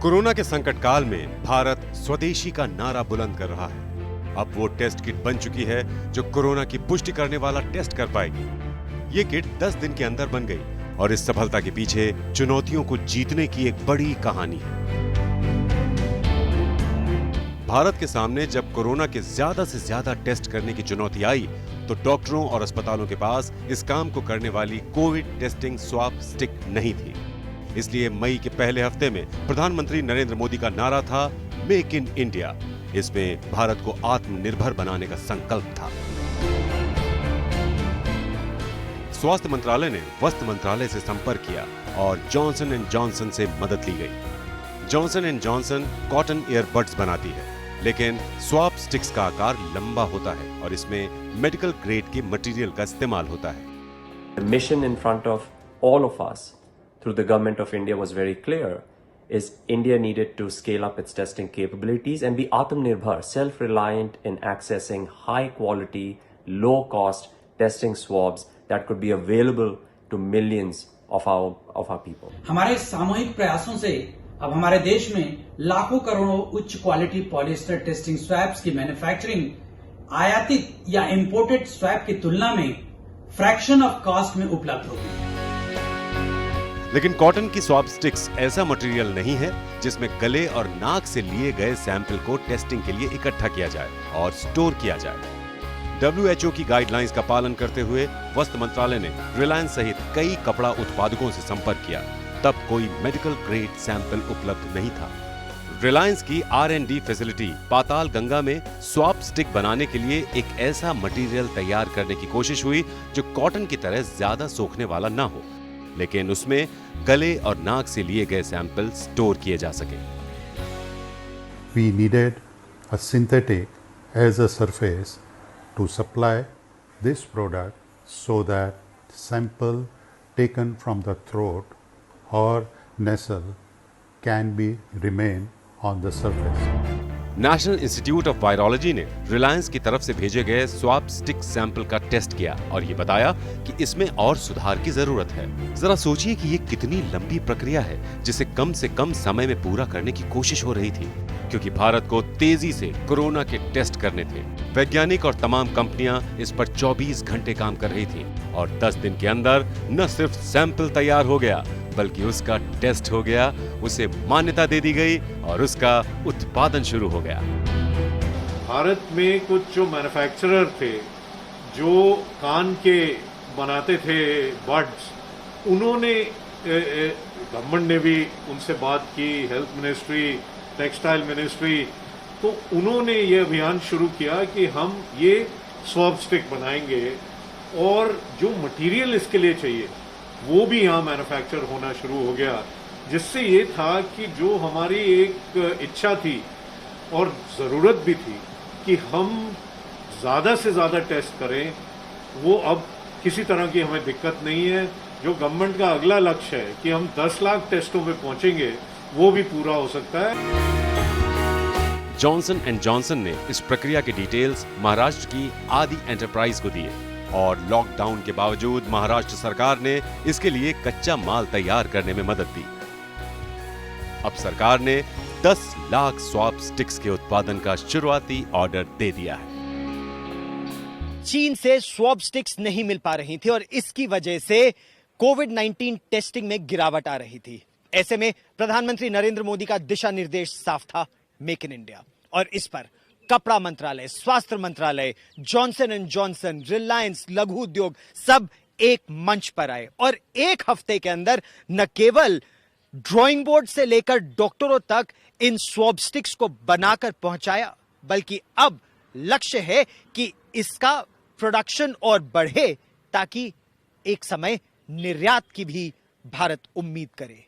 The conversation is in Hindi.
कोरोना के संकट काल में भारत स्वदेशी का नारा बुलंद कर रहा है। अब वो टेस्ट किट बन चुकी है जो कोरोना की पुष्टि करने वाला टेस्ट कर पाएगी। ये किट 10 दिन के अंदर बन गई और इस सफलता के पीछे चुनौतियों को जीतने की एक बड़ी कहानी है। भारत के सामने जब कोरोना के ज्यादा से ज्यादा टेस्ट करने की चुनौती आई तो डॉक्टरों और अस्पतालों के पास इस काम को करने वाली कोविड टेस्टिंग स्वाब स्टिक नहीं थी। इसलिए मई के पहले हफ्ते में प्रधानमंत्री नरेंद्र मोदी का नारा था मेक इन इंडिया। इसमें भारत को आत्मनिर्भर बनाने का संकल्प था। स्वास्थ्य मंत्रालय ने वस्त्र मंत्रालय से संपर्क किया और जॉनसन एंड जॉनसन से मदद ली गई। Johnson and Johnson cotton earbuds बनाती है, लेकिन स्वाब स्टिक्स का आकार लंबा होता है और इसमें मेडिकल ग्रेड के मटेरियल का इस्तेमाल होता है। The mission in front of all of us through the government of India was very clear, is India needed to scale up its testing capabilities and be Atmanirbhar, self-reliant in accessing high quality, low cost testing swabs that could be available to millions of our people. हमारे सामूहिक प्रयासों से अब हमारे देश में लाखों करोड़ों उच्च क्वालिटी पॉलिएस्टर टेस्टिंग स्वैब्स की मैन्युफैक्चरिंग आयातित या इंपोर्टेड स्वैब की तुलना में फ्रैक्शन ऑफ कॉस्ट में उपलब्ध होगी। लेकिन कॉटन की स्वाब स्टिक्स ऐसा मटेरियल नहीं है जिसमें गले और नाक से लिए गए सैंपल को टेस्टिंग के लिए इकट्ठा किया जाए और स्टोर किया जाए। WHO की गाइडलाइंस का पालन करते हुए वस्त्र मंत्रालय ने रिलायंस सहित कई कपड़ा उत्पादकों से संपर्क किया। तब कोई मेडिकल ग्रेड सैंपल उपलब्ध नहीं था। रिलायंस की R&D फैसिलिटी पाताल गंगा में स्वाब स्टिक बनाने के लिए एक ऐसा मटेरियल तैयार करने की कोशिश हुई जो कॉटन की तरह ज्यादा सोखने वाला ना हो, लेकिन उसमें गले और नाक से लिए गए सैंपल स्टोर किए जा सके। We needed a synthetic as a surface to supply this product so that sample taken from the throat or nasal can be remain on the surface. National institute of virology ने रिलायंस की तरफ से भेजे गए स्वाब स्टिक सैंपल का टेस्ट किया और ये बताया कि इसमें और सुधार की जरूरत है। जरा सोचिए कि ये कितनी लंबी प्रक्रिया है जिसे कम से कम समय में पूरा करने की कोशिश हो रही थी, क्योंकि भारत को तेजी से कोरोना के टेस्ट करने थे। वैज्ञानिक और तमाम कंपनियां इस पर 24 घंटे काम कर रही थी और 10 दिन के अंदर न सिर्फ सैंपल तैयार हो गया बल्कि उसका टेस्ट हो गया, उसे मान्यता दे दी गई और उसका उत्पादन शुरू हो गया। भारत में कुछ जो मैन्युफैक्चरर थे जो कान के बनाते थे बड्स, उन्होंने गवर्नमेंट ने भी उनसे बात की, हेल्थ मिनिस्ट्री, टेक्सटाइल मिनिस्ट्री, तो उन्होंने ये अभियान शुरू किया कि हम ये स्वाब स्टिक बनाएंगे और जो मटेरियल इसके लिए चाहिए वो भी यहाँ मैन्युफैक्चर होना शुरू हो गया, जिससे ये था कि जो हमारी एक इच्छा थी और ज़रूरत भी थी कि हम ज़्यादा से ज़्यादा टेस्ट करें, वो अब किसी तरह की हमें दिक्कत नहीं है। जो गवर्नमेंट का अगला लक्ष्य है कि हम 10 लाख टेस्टों पे पहुंचेंगे, वो भी पूरा हो सकता है। जॉनसन एंड जॉनसन ने इस प्रक्रिया के डिटेल्स महाराष्ट्र की आदि एंटरप्राइज को दिए और लॉकडाउन के बावजूद महाराष्ट्र सरकार ने इसके लिए कच्चा माल तैयार करने में मदद दी। अब सरकार ने 10 लाख स्वाब स्टिक्स के उत्पादन का शुरुआती ऑर्डर दे दिया है। चीन से स्वाब स्टिक्स नहीं मिल पा रही थी और इसकी वजह से कोविड-19 टेस्टिंग में गिरावट आ रही थी। ऐसे में प्रधानमंत्री नरेंद्र मोदी का दिशा निर्देश साफ था, मेक इन इंडिया, और इस पर कपड़ा मंत्रालय, स्वास्थ्य मंत्रालय, जॉनसन एंड जॉनसन, रिलायंस, लघु उद्योग सब एक मंच पर आए और एक हफ्ते के अंदर न केवल ड्राइंग बोर्ड से लेकर डॉक्टरों तक इन स्वाब स्टिक्स को बनाकर पहुंचाया, बल्कि अब लक्ष्य है कि इसका प्रोडक्शन और बढ़े ताकि एक समय निर्यात की भी भारत उम्मीद करे।